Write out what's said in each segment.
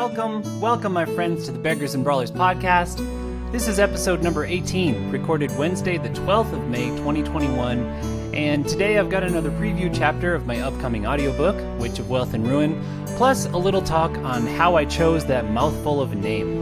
Welcome, my friends, to the Beggars and Brawlers podcast. This is episode number 18, recorded Wednesday, the 12th of May, 2021. And today I've got another preview chapter of my upcoming audiobook, Witch of Wealth and Ruin, plus a little talk on how I chose that mouthful of a name.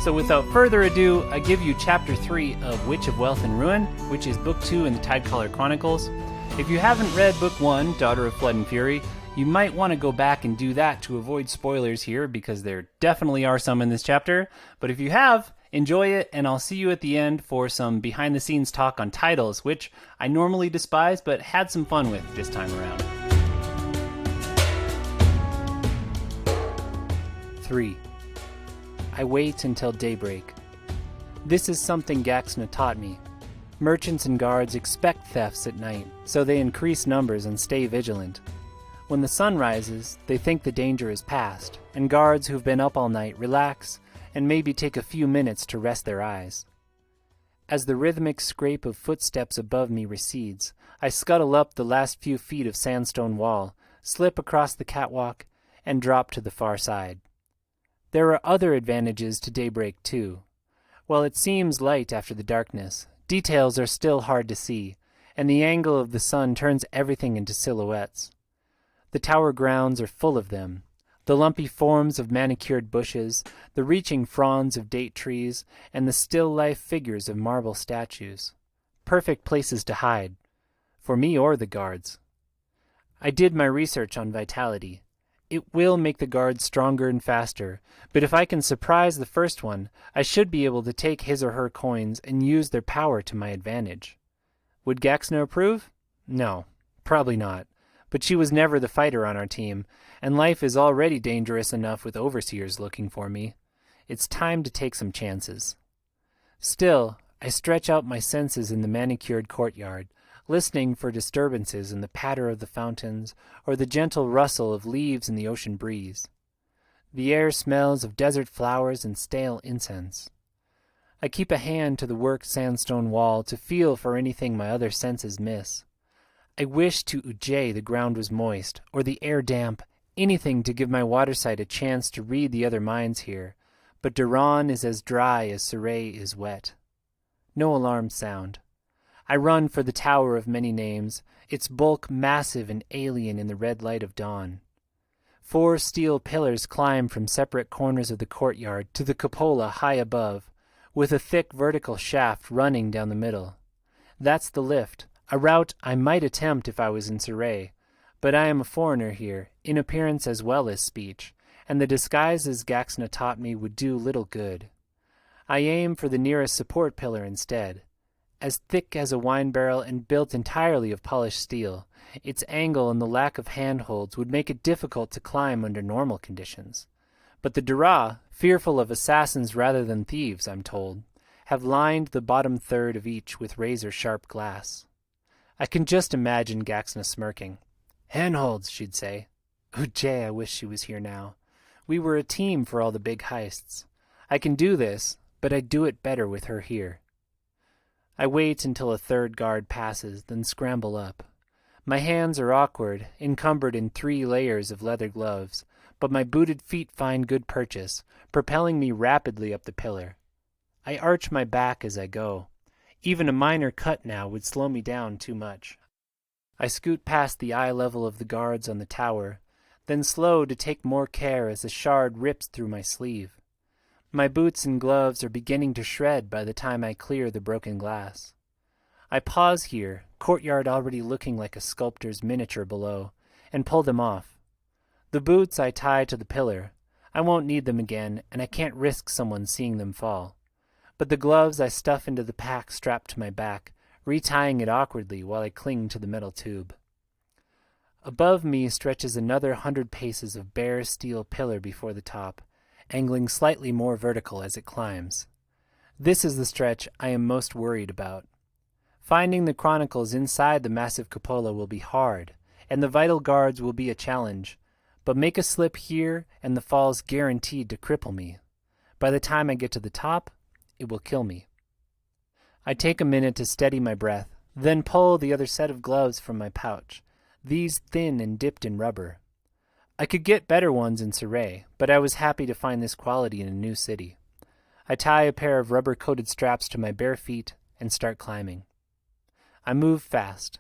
So without further ado, I give you Chapter 3 of Witch of Wealth and Ruin, which is Book 2 in the Tidecaller Chronicles. If you haven't read Book 1, Daughter of Flood and Fury, you might want to go back and do that to avoid spoilers here, because there definitely are some in this chapter. But if you have, enjoy it, and I'll see you at the end for some behind-the-scenes talk on titles, which I normally despise, but had some fun with this time around. 3. I wait until daybreak. This is something Gaxna taught me. Merchants and guards expect thefts at night, so they increase numbers and stay vigilant. When the sun rises, they think the danger is past, and guards who've been up all night relax and maybe take a few minutes to rest their eyes. As the rhythmic scrape of footsteps above me recedes, I scuttle up the last few feet of sandstone wall, slip across the catwalk, and drop to the far side. There are other advantages to daybreak, too. While it seems light after the darkness, details are still hard to see, and the angle of the sun turns everything into silhouettes. The tower grounds are full of them, the lumpy forms of manicured bushes, the reaching fronds of date trees, and the still-life figures of marble statues. Perfect places to hide, for me or the guards. I did my research on vitality. It will make the guards stronger and faster, but if I can surprise the first one, I should be able to take his or her coins and use their power to my advantage. Would Gaxna approve? No, probably not. But she was never the fighter on our team, and life is already dangerous enough with overseers looking for me. It's time to take some chances. Still, I stretch out my senses in the manicured courtyard, listening for disturbances in the patter of the fountains or the gentle rustle of leaves in the ocean breeze. The air smells of desert flowers and stale incense. I keep a hand to the worked sandstone wall to feel for anything my other senses miss. I wish to Ujjayi the ground was moist, or the air damp, anything to give my watersight a chance to read the other minds here, but Duran is as dry as Saray is wet. No alarms sound. I run for the Tower of Many Names, its bulk massive and alien in the red light of dawn. 4 steel pillars climb from separate corners of the courtyard to the cupola high above, with a thick vertical shaft running down the middle. That's the lift, a route I might attempt if I was in Saray, but I am a foreigner here, in appearance as well as speech, and the disguises Gaxna taught me would do little good. I aim for the nearest support pillar instead. As thick as a wine barrel and built entirely of polished steel, its angle and the lack of handholds would make it difficult to climb under normal conditions. But the Dura, fearful of assassins rather than thieves, I'm told, have lined the bottom third of each with razor-sharp glass. I can just imagine Gaxna smirking. "Handholds," she'd say. Ujjayi, I wish she was here now. We were a team for all the big heists. I can do this, but I'd do it better with her here. I wait until a third guard passes, then scramble up. My hands are awkward, encumbered in 3 layers of leather gloves, but my booted feet find good purchase, propelling me rapidly up the pillar. I arch my back as I go. Even a minor cut now would slow me down too much. I scoot past the eye level of the guards on the tower, then slow to take more care as a shard rips through my sleeve. My boots and gloves are beginning to shred by the time I clear the broken glass. I pause here, courtyard already looking like a sculptor's miniature below, and pull them off. The boots I tie to the pillar. I won't need them again, and I can't risk someone seeing them fall. But the gloves I stuff into the pack strapped to my back, retying it awkwardly while I cling to the metal tube. Above me stretches another 100 paces of bare steel pillar before the top, angling slightly more vertical as it climbs. This is the stretch I am most worried about. Finding the Chronicles inside the massive cupola will be hard, and the vital guards will be a challenge, but make a slip here and the fall's guaranteed to cripple me. By the time I get to the top, it will kill me. I take a minute to steady my breath, Then pull the other set of gloves from my pouch, these thin and dipped in rubber. I could get better ones in Surrey, but I was happy to find this quality in a new city. I tie a pair of rubber-coated straps to my bare feet and start climbing. I move fast.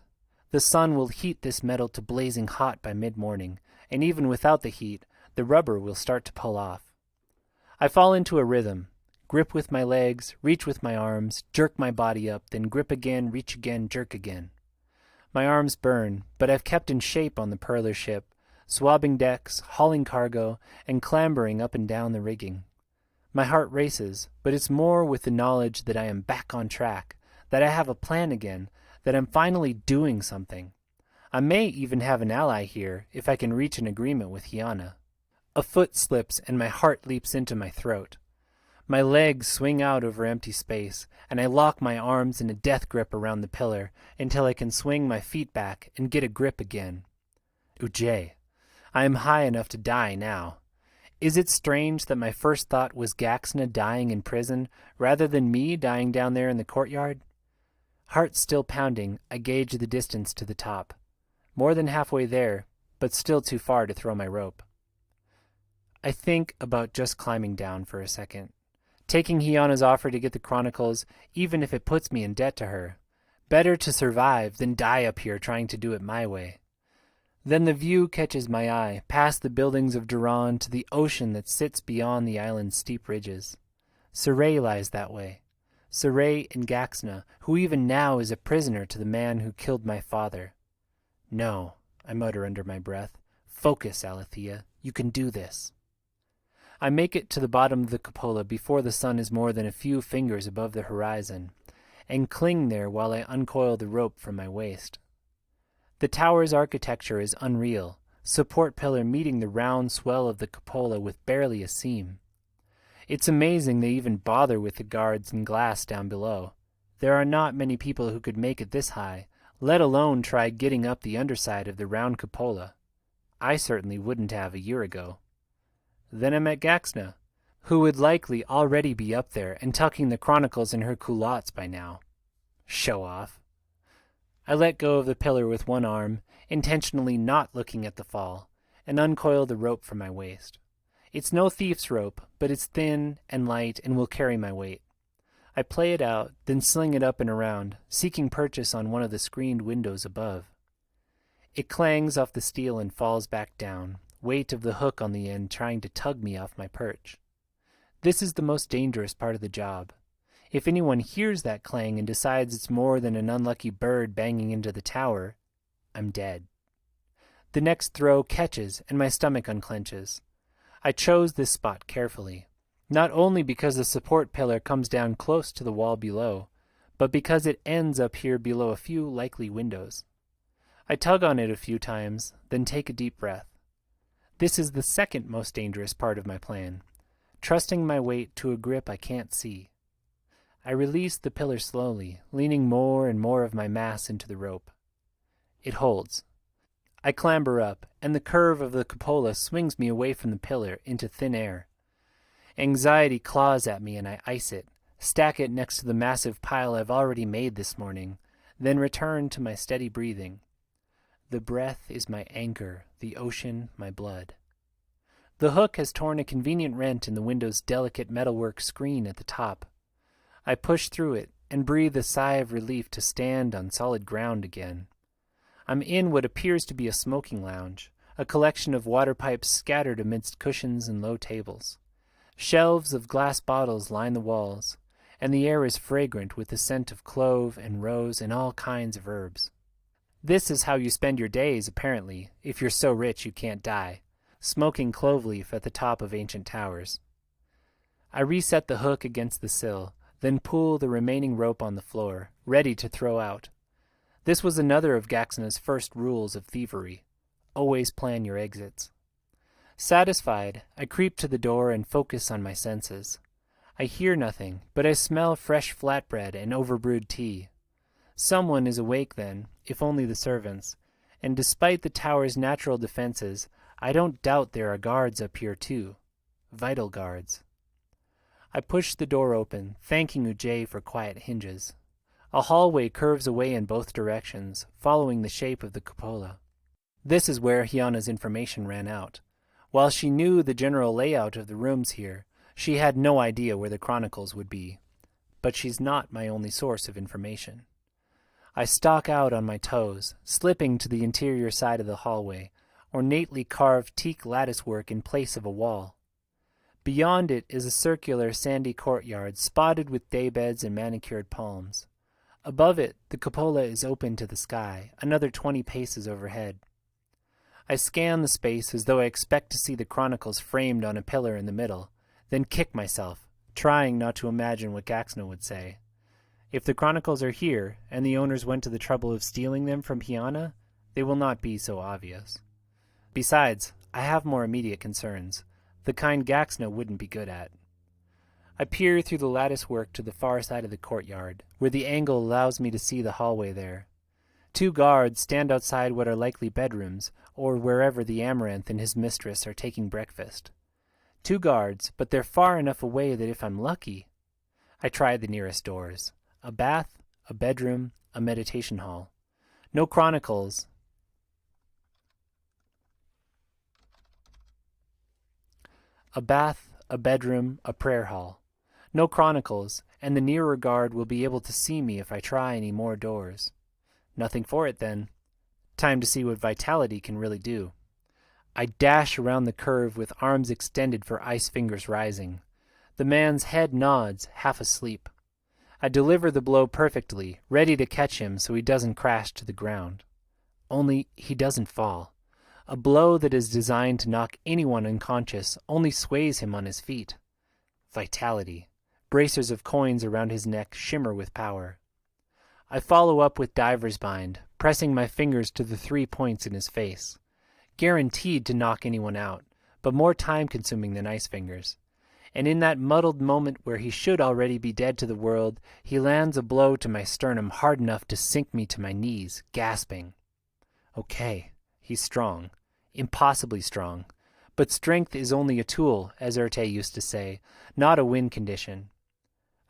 The sun will heat this metal to blazing hot by mid-morning, and even without the heat, the rubber will start to pull off. I fall into a rhythm, grip with my legs, reach with my arms, jerk my body up, then grip again, reach again, jerk again. My arms burn, but I've kept in shape on the Perler ship, swabbing decks, hauling cargo, and clambering up and down the rigging. My heart races, but it's more with the knowledge that I am back on track, that I have a plan again, that I'm finally doing something. I may even have an ally here if I can reach an agreement with Hiana. A foot slips and my heart leaps into my throat. My legs swing out over empty space, and I lock my arms in a death grip around the pillar until I can swing my feet back and get a grip again. Ujay. I am high enough to die now. Is it strange that my first thought was Gaxna dying in prison rather than me dying down there in the courtyard? Heart still pounding, I gauge the distance to the top. More than halfway there, but still too far to throw my rope. I think about just climbing down for a second, taking Hiana's offer to get the Chronicles, even if it puts me in debt to her. Better to survive than die up here trying to do it my way. Then the view catches my eye, past the buildings of Duran to the ocean that sits beyond the island's steep ridges. Surrey lies that way. Surrey and Gaxna, who even now is a prisoner to the man who killed my father. No, I mutter under my breath. Focus, Alethea. You can do this. I make it to the bottom of the cupola before the sun is more than a few fingers above the horizon, and cling there while I uncoil the rope from my waist. The tower's architecture is unreal, support pillar meeting the round swell of the cupola with barely a seam. It's amazing they even bother with the guards and glass down below. There are not many people who could make it this high, let alone try getting up the underside of the round cupola. I certainly wouldn't have a year ago. Then I met Gaxna, who would likely already be up there and tucking the Chronicles in her culottes by now. Show off. I let go of the pillar with one arm, intentionally not looking at the fall, and uncoil the rope from my waist. It's no thief's rope, but it's thin and light and will carry my weight. I play it out, then sling it up and around, seeking purchase on one of the screened windows above. It clangs off the steel and falls back down, weight of the hook on the end trying to tug me off my perch. This is the most dangerous part of the job. If anyone hears that clang and decides it's more than an unlucky bird banging into the tower, I'm dead. The next throw catches and my stomach unclenches. I chose this spot carefully, not only because the support pillar comes down close to the wall below, but because it ends up here below a few likely windows. I tug on it a few times, then take a deep breath. This is the second most dangerous part of my plan, trusting my weight to a grip I can't see. I release the pillar slowly, leaning more and more of my mass into the rope. It holds. I clamber up, and the curve of the cupola swings me away from the pillar into thin air. Anxiety claws at me and I ice it, stack it next to the massive pile I've already made this morning, then return to my steady breathing. The breath is my anchor, the ocean my blood. The hook has torn a convenient rent in the window's delicate metalwork screen at the top. I push through it and breathe a sigh of relief to stand on solid ground again. I'm in what appears to be a smoking lounge, a collection of water pipes scattered amidst cushions and low tables. Shelves of glass bottles line the walls, and the air is fragrant with the scent of clove and rose and all kinds of herbs. This is how you spend your days, apparently, if you're so rich you can't die, smoking clove leaf at the top of ancient towers. I reset the hook against the sill, then pull the remaining rope on the floor, ready to throw out. This was another of Gaxna's first rules of thievery. Always plan your exits. Satisfied, I creep to the door and focus on my senses. I hear nothing, but I smell fresh flatbread and overbrewed tea. Someone is awake then, if only the servants, and despite the tower's natural defenses, I don't doubt there are guards up here too. Vital guards. I push the door open, thanking Ujay for quiet hinges. A hallway curves away in both directions, following the shape of the cupola. This is where Hyana's information ran out. While she knew the general layout of the rooms here, she had no idea where the Chronicles would be. But she's not my only source of information. I stalk out on my toes, slipping to the interior side of the hallway, ornately carved teak latticework in place of a wall. Beyond it is a circular sandy courtyard spotted with daybeds and manicured palms. Above it, the cupola is open to the sky, another 20 paces overhead. I scan the space as though I expect to see the Chronicles framed on a pillar in the middle, then kick myself, trying not to imagine what Gaxna would say. If the Chronicles are here, and the owners went to the trouble of stealing them from Hyana, they will not be so obvious. Besides, I have more immediate concerns, the kind Gaxna wouldn't be good at. I peer through the latticework to the far side of the courtyard, where the angle allows me to see the hallway there. 2 guards stand outside what are likely bedrooms, or wherever the Amaranth and his mistress are taking breakfast. 2 guards, but they're far enough away that if I'm lucky... I try the nearest doors. A bath, a bedroom, a meditation hall. No Chronicles. A bath, a bedroom, a prayer hall. No Chronicles, and the nearer guard will be able to see me if I try any more doors. Nothing for it, then. Time to see what vitality can really do. I dash around the curve with arms extended for ice fingers rising. The man's head nods, half asleep. I deliver the blow perfectly, ready to catch him so he doesn't crash to the ground. Only he doesn't fall. A blow that is designed to knock anyone unconscious only sways him on his feet. Vitality. Bracers of coins around his neck shimmer with power. I follow up with diver's bind, pressing my fingers to the 3 points in his face. Guaranteed to knock anyone out, but more time-consuming than ice fingers. And in that muddled moment where he should already be dead to the world, he lands a blow to my sternum hard enough to sink me to my knees, gasping. Okay, he's strong. Impossibly strong. But strength is only a tool, as Erte used to say, not a win condition.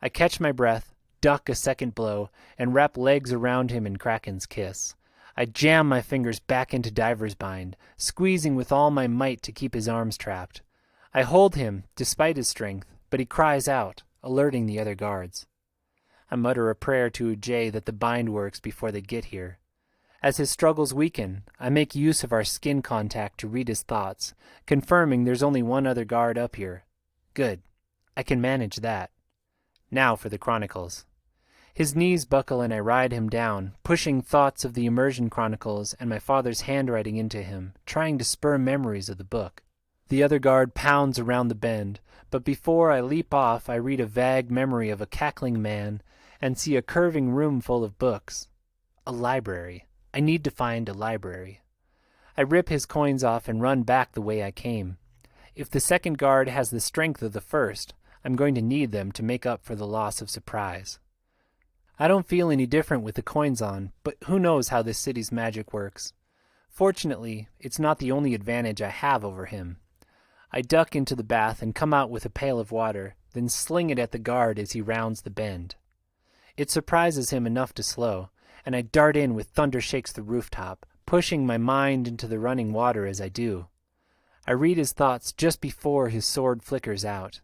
I catch my breath, duck a second blow, and wrap legs around him in Kraken's kiss. I jam my fingers back into diver's bind, squeezing with all my might to keep his arms trapped. I hold him, despite his strength, but he cries out, alerting the other guards. I mutter a prayer to Ujay that the bind works before they get here. As his struggles weaken, I make use of our skin contact to read his thoughts, confirming there's only one other guard up here. Good. I can manage that. Now for the Chronicles. His knees buckle and I ride him down, pushing thoughts of the Immersion Chronicles and my father's handwriting into him, trying to spur memories of the book. The other guard pounds around the bend, but before I leap off I read a vague memory of a cackling man and see a curving room full of books. A library. I need to find a library. I rip his coins off and run back the way I came. If the second guard has the strength of the first, I'm going to need them to make up for the loss of surprise. I don't feel any different with the coins on, but who knows how this city's magic works. Fortunately, it's not the only advantage I have over him. I duck into the bath and come out with a pail of water, then sling it at the guard as he rounds the bend. It surprises him enough to slow, and I dart in with thunder shakes the rooftop, pushing my mind into the running water as I do. I read his thoughts just before his sword flickers out.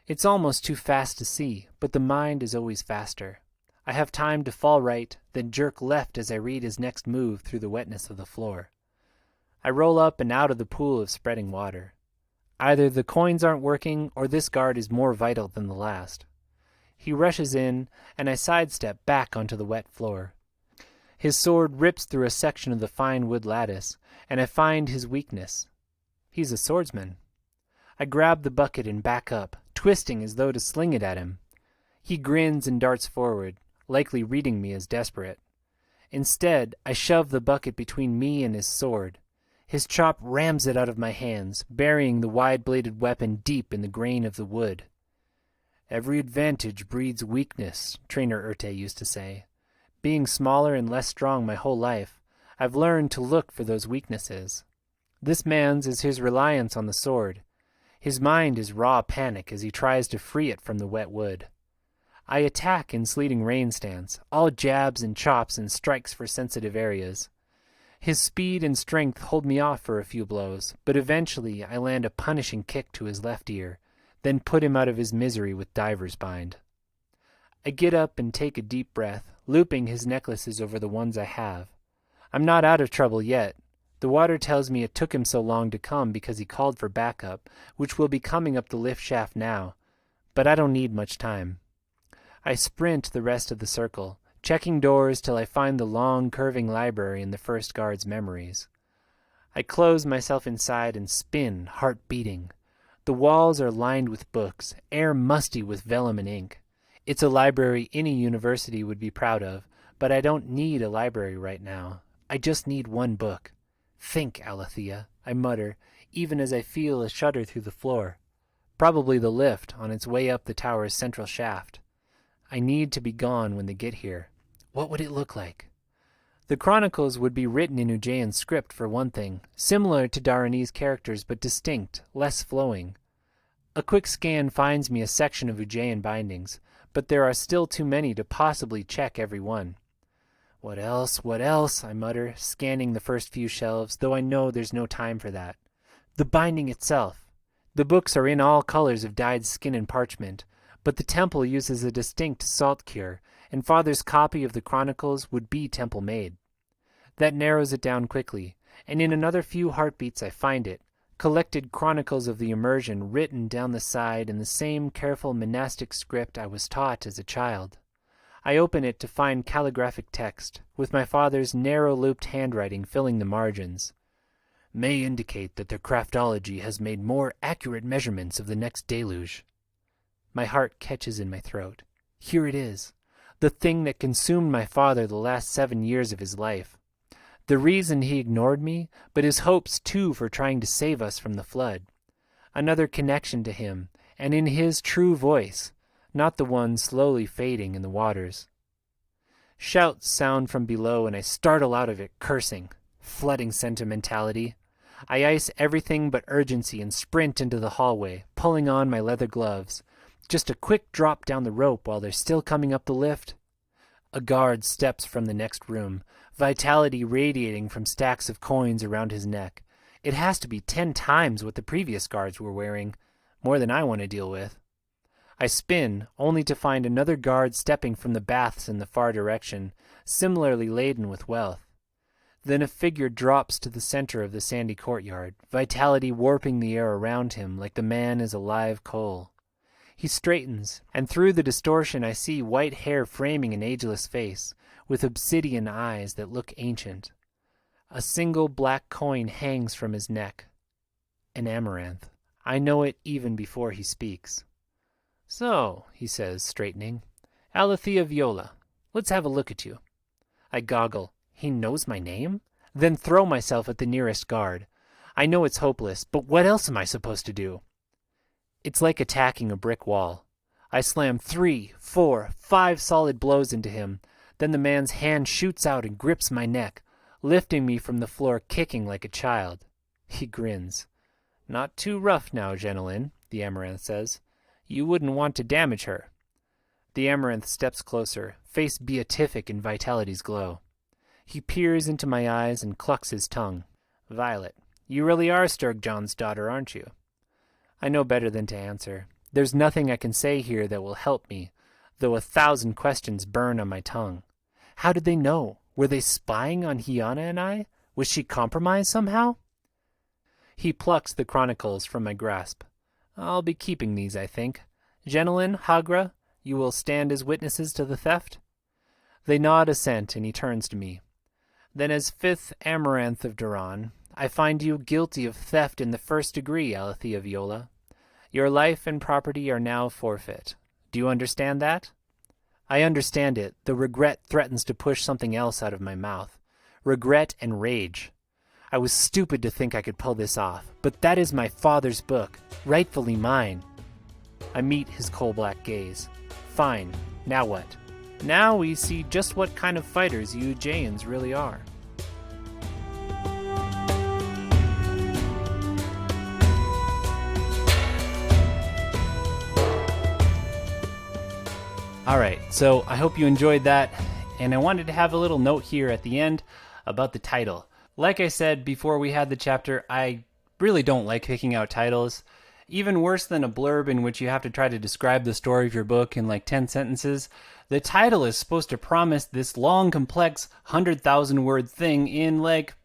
It's almost too fast to see, but the mind is always faster. I have time to fall right, then jerk left as I read his next move through the wetness of the floor. I roll up and out of the pool of spreading water. Either the coins aren't working, or this guard is more vital than the last. He rushes in, and I sidestep back onto the wet floor. His sword rips through a section of the fine wood lattice, and I find his weakness. He's a swordsman. I grab the bucket and back up, twisting as though to sling it at him. He grins and darts forward, likely reading me as desperate. Instead, I shove the bucket between me and his sword. His chop rams it out of my hands, burying the wide-bladed weapon deep in the grain of the wood. Every advantage breeds weakness, Trainer Erte used to say. Being smaller and less strong my whole life, I've learned to look for those weaknesses. This man's is his reliance on the sword. His mind is raw panic as he tries to free it from the wet wood. I attack in sleeting rain stance, all jabs and chops and strikes for sensitive areas. His speed and strength hold me off for a few blows, but eventually I land a punishing kick to his left ear, then put him out of his misery with diver's bind. I get up and take a deep breath, looping his necklaces over the ones I have. I'm not out of trouble yet. The water tells me it took him so long to come because he called for backup, which will be coming up the lift shaft now, but I don't need much time. I sprint the rest of the circle, checking doors till I find the long, curving library in the first guard's memories. I close myself inside and spin, heart beating. The walls are lined with books, air musty with vellum and ink. It's a library any university would be proud of, but I don't need a library right now. I just need one book. Think, Alethea, I mutter, even as I feel a shudder through the floor. Probably the lift on its way up the tower's central shaft. I need to be gone when they get here. What would it look like? The Chronicles would be written in Ujayan script for one thing, similar to Dharanese characters but distinct, less flowing. A quick scan finds me a section of Ujayan bindings, but there are still too many to possibly check every one. What else, I mutter, scanning the first few shelves, though I know there's no time for that. The binding itself. The books are in all colors of dyed skin and parchment, but the temple uses a distinct salt cure, and Father's copy of the Chronicles would be temple-made. That narrows it down quickly, and in another few heartbeats I find it, collected Chronicles of the Immersion written down the side in the same careful monastic script I was taught as a child. I open it to find calligraphic text, with my father's narrow-looped handwriting filling the margins. May indicate that their craftology has made more accurate measurements of the next deluge. My heart catches in my throat. Here it is, the thing that consumed my father the last 7 years of his life. The reason he ignored me, but his hopes too for trying to save us from the flood. Another connection to him, and in his true voice, not the one slowly fading in the waters. Shouts sound from below and I startle out of it, cursing. Flooding sentimentality. I ice everything but urgency and sprint into the hallway, pulling on my leather gloves. Just a quick drop down the rope while they're still coming up the lift. A guard steps from the next room, vitality radiating from stacks of coins around his neck. It has to be 10 times what the previous guards were wearing, more than I want to deal with. I spin, only to find another guard stepping from the baths in the far direction, similarly laden with wealth. Then a figure drops to the center of the sandy courtyard, vitality warping the air around him like the man is a live coal. He straightens, and through the distortion I see white hair framing an ageless face, with obsidian eyes that look ancient. A single black coin hangs from his neck. An amaranth. I know it even before he speaks. So, he says, straightening, Alethea Viola, let's have a look at you. I goggle. He knows my name? Then throw myself at the nearest guard. I know it's hopeless, but what else am I supposed to do? It's like attacking a brick wall. I slam 3, 4, 5 solid blows into him. Then the man's hand shoots out and grips my neck, lifting me from the floor kicking like a child. He grins. Not too rough now, Jenilyn, the Amaranth says. You wouldn't want to damage her. The Amaranth steps closer, face beatific in Vitality's glow. He peers into my eyes and clucks his tongue. Violet, you really are Sturgjohn's daughter, aren't you? I know better than to answer. There's nothing I can say here that will help me, though 1,000 questions burn on my tongue. How did they know? Were they spying on Hiana and I? Was she compromised somehow? He plucks the Chronicles from my grasp. I'll be keeping these, I think. Jenilyn, Hagra, you will stand as witnesses to the theft? They nod assent, and he turns to me. Then as 5th Amaranth of Duran, I find you guilty of theft in the 1st degree, Alethea Viola. Your life and property are now forfeit. Do you understand that? I understand it, though regret threatens to push something else out of my mouth. Regret and rage. I was stupid to think I could pull this off, but that is my father's book, rightfully mine. I meet his coal-black gaze. Fine, now what? Now we see just what kind of fighters you Jayans really are. All right, so I hope you enjoyed that, and I wanted to have a little note here at the end about the title. Like I said before we had the chapter, I really don't like picking out titles. Even worse than a blurb in which you have to try to describe the story of your book in like 10 sentences, the title is supposed to promise this long, complex, 100,000 word thing in like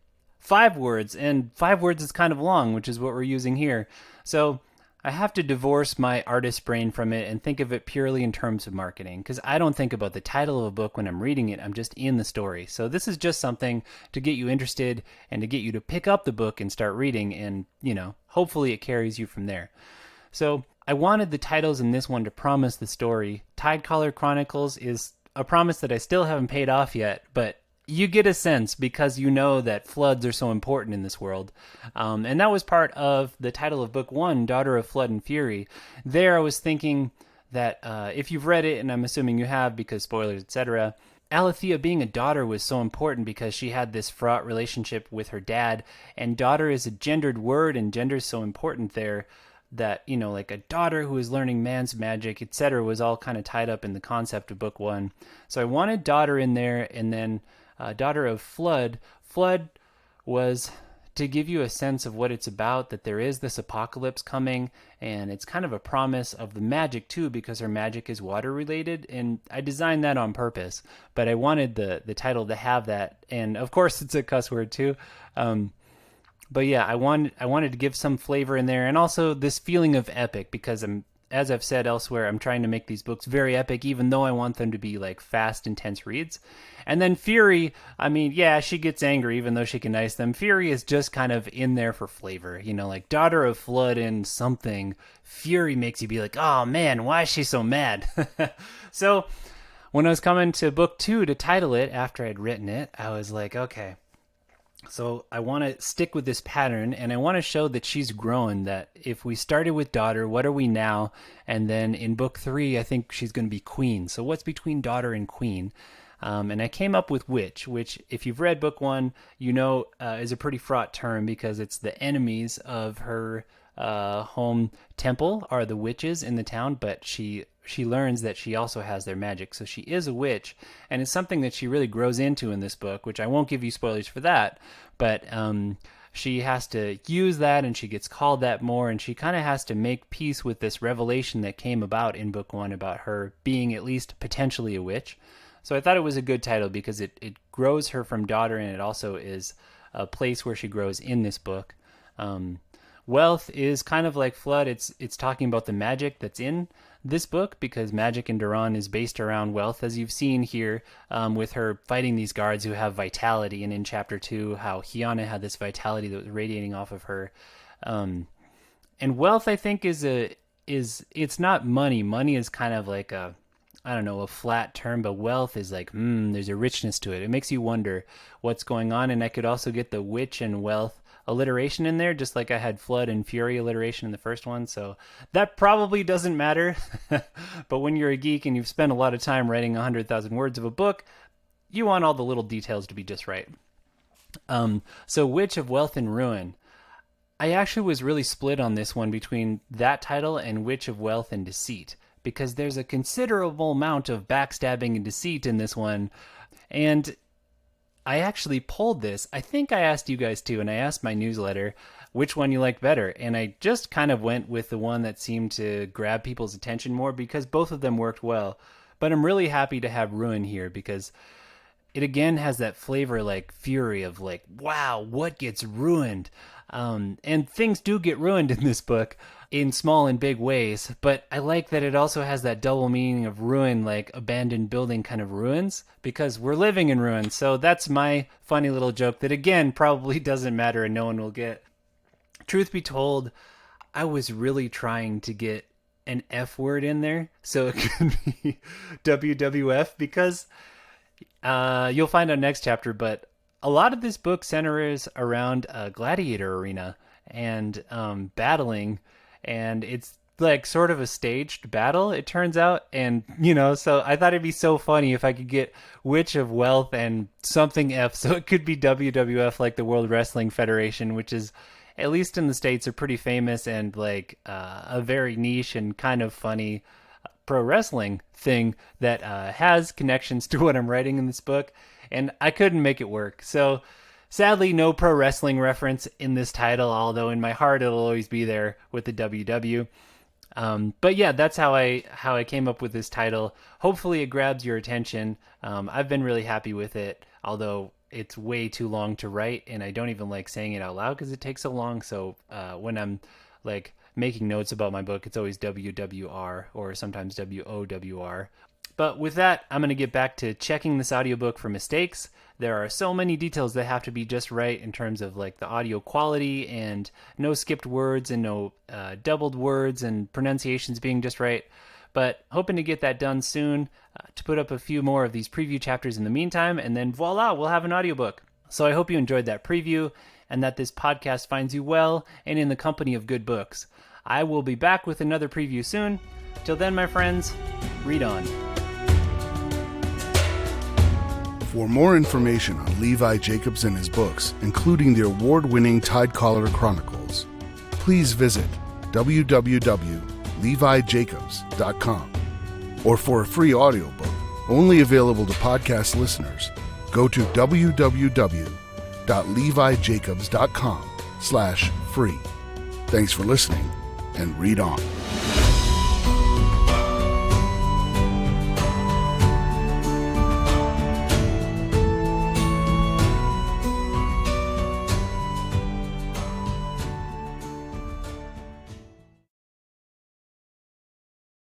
5 words, and 5 words is kind of long, which is what we're using here. So I have to divorce my artist brain from it and think of it purely in terms of marketing, because I don't think about the title of a book when I'm reading it. I'm just in the story. So this is just something to get you interested and to get you to pick up the book and start reading, and, hopefully it carries you from there. So I wanted the titles in this one to promise the story. Tidecaller Chronicles is a promise that I still haven't paid off yet, but you get a sense because you know that floods are so important in this world. And that was part of the title of book 1, Daughter of Flood and Fury. There I was thinking that if you've read it, and I'm assuming you have because spoilers, etc., Alethea being a daughter was so important because she had this fraught relationship with her dad, and daughter is a gendered word, and gender is so important there that, like a daughter who is learning man's magic, etc., was all kind of tied up in the concept of book 1. So I wanted daughter in there, and then Daughter of Flood. Flood was to give you a sense of what it's about, that there is this apocalypse coming, and it's kind of a promise of the magic too, because her magic is water related, and I designed that on purpose, but I wanted the title to have that, and of course it's a cuss word too. But yeah, I wanted to give some flavor in there, and also this feeling of epic, because as I've said elsewhere, I'm trying to make these books very epic, even though I want them to be like fast, intense reads. And then Fury, she gets angry even though she can ice them. Fury is just kind of in there for flavor, like Daughter of Flood and something. Fury makes you be like, oh man, why is she so mad? So when I was coming to book 2 to title it after I'd written it, I was like, okay. So I want to stick with this pattern, and I want to show that she's grown, that if we started with daughter, what are we now? And then in book 3, I think she's going to be queen. So what's between daughter and queen? And I came up with witch, which if you've read book 1, is a pretty fraught term because it's the enemies of her home temple are the witches in the town, but she learns that she also has their magic. So she is a witch, and it's something that she really grows into in this book, which I won't give you spoilers for that, but she has to use that, and she gets called that more, and she kind of has to make peace with this revelation that came about in book 1 about her being at least potentially a witch. So I thought it was a good title because it grows her from daughter, and it also is a place where she grows in this book. Wealth is kind of like Flood. It's talking about the magic that's in this book, because magic in Duran is based around wealth, as you've seen here with her fighting these guards who have vitality, and in chapter 2 how Hyana had this vitality that was radiating off of her. And wealth, I think, is it's not money. Money is kind of like a flat term, but wealth is like, there's a richness to it. It makes you wonder what's going on, and I could also get the witch and wealth alliteration in there, just like I had Flood and Fury alliteration in the first one, so that probably doesn't matter. But when you're a geek and you've spent a lot of time writing 100,000 words of a book, you want all the little details to be just right. So Witch of Wealth and Ruin. I actually was really split on this one between that title and Witch of Wealth and Deceit, because there's a considerable amount of backstabbing and deceit in this one, and I actually pulled this. I think I asked you guys too, and I asked my newsletter which one you liked better, and I just kind of went with the one that seemed to grab people's attention more because both of them worked well. But I'm really happy to have Ruin here because it again has that flavor like Fury of like, wow, what gets ruined? And things do get ruined in this book in small and big ways, but I like that it also has that double meaning of ruin, like abandoned building kind of ruins, because we're living in ruins. So that's my funny little joke that again probably doesn't matter and no one will get. Truth be told, I was really trying to get an F word in there so it could be WWF, because you'll find out next chapter, but a lot of this book centers around a gladiator arena and battling, and it's like sort of a staged battle, it turns out. And so I thought it'd be so funny if I could get Witch of Wealth and something F, so it could be WWF, like the World Wrestling Federation, which is, at least in the States, are pretty famous and like a very niche and kind of funny pro wrestling thing that has connections to what I'm writing in this book, and I couldn't make it work. So sadly, no pro wrestling reference in this title, although in my heart it'll always be there with the WW. But yeah, that's how I came up with this title. Hopefully it grabs your attention. I've been really happy with it, although it's way too long to write, and I don't even like saying it out loud because it takes so long. So when I'm like making notes about my book, it's always WWR or sometimes WOWR. But with that, I'm going to get back to checking this audiobook for mistakes. There are so many details that have to be just right in terms of like the audio quality and no skipped words and no doubled words and pronunciations being just right. But hoping to get that done soon to put up a few more of these preview chapters in the meantime, and then voila, we'll have an audiobook. So I hope you enjoyed that preview and that this podcast finds you well and in the company of good books. I will be back with another preview soon. Till then, my friends, read on. For more information on Levi Jacobs and his books, including the award-winning Tidecaller Chronicles, please visit www.levijacobs.com. Or for a free audiobook, only available to podcast listeners, go to www.levijacobs.com/free. Thanks for listening, and read on.